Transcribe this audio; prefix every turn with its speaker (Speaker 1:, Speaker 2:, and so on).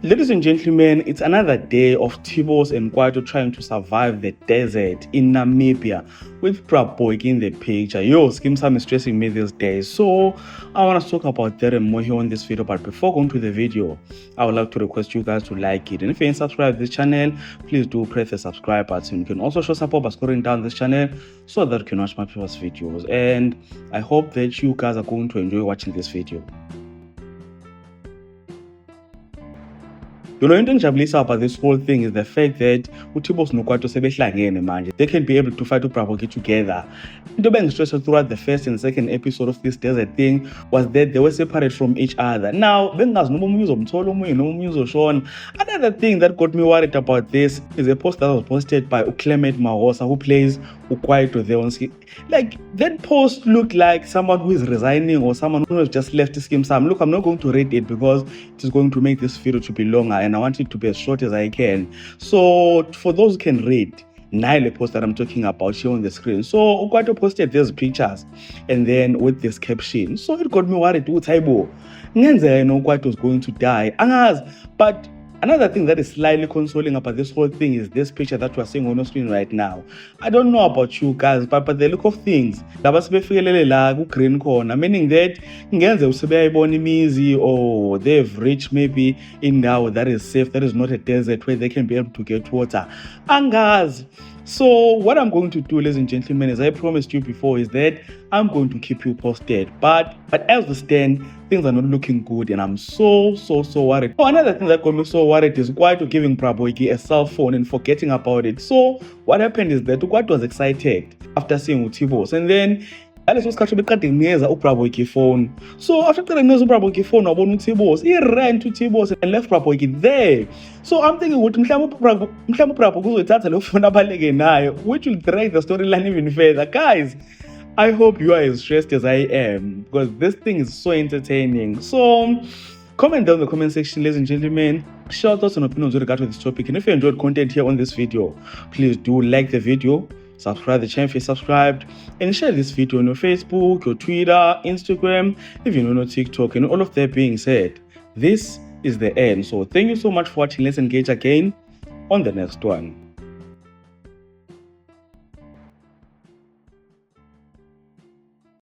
Speaker 1: Ladies and gentlemen, it's another day of Tibos and Kwaito trying to survive the desert in Namibia with Prab Boyki in the picture. Yo, Skim Sam is stressing me these days. So, I want to talk about that and more here on this video. But before going to the video, I would like to request you guys to like it. And if you ain't subscribed to this channel, please do press the subscribe button. You can also show support by scrolling down this channel so that you can watch my previous videos. And I hope that you guys are going to enjoy watching this video. You know, into engijabulisa about this whole thing is the fact that uThibos noKwaito sebehlangene manje. They can be able to fight uPrab Boyki together. Into bengistressed throughout the first and second episode of this desert thing was that they were separate from each other. Now, bengazi noma omunye uzomthola omunye noma omunye uzoshona. Another thing that got me worried about this is a post that was posted by Clement Mahosa, who plays uKwaito there on screen. Like, that post looked like someone who is resigning or someone who has just left Skim Sam. Look, I'm not going to read it because it is going to make this video to be longer and I want it to be as short as I can. So, for those who can read, Nile post that I'm talking about here on the screen. So, uKwaito posted these pictures and then with this caption. So, it got me worried. Taibo, ngenzeka uKwaito is going to die. Angazi, but another thing that is slightly consoling about this whole thing is this picture that we're seeing on the screen right now. I don't know about you guys, but the look of things, green corner, meaning that or they've reached maybe in now that is safe, that is not a desert where they can be able to get water. And guys, so what I'm going to do, ladies and gentlemen, as I promised you before, is that I'm going to keep you posted. But as we stand, things are not looking good and I'm so worried. Oh, another thing that got me so worried is Kwaito giving Prab Boyki a cell phone and forgetting about it. So what happened is that Kwaito was excited after seeing uThibos, and then Alice was catching uPrab Boyki phone. So after uPrab Boyki phone, uThibos, he ran to Tibos and left Prab Boyki there. So I'm thinking, which will drag the storyline even further. Guys, I hope you are as stressed as I am because this thing is so entertaining. So comment down in the comment section, ladies and gentlemen. Share thoughts and opinions with regard to this topic. And if you enjoyed content here on this video, please do like the video, subscribe to the channel if you're subscribed, and share this video on your Facebook, your Twitter, Instagram, even on your TikTok. And all of that being said, this is the end. So thank you so much for watching. Let's engage again on the next one.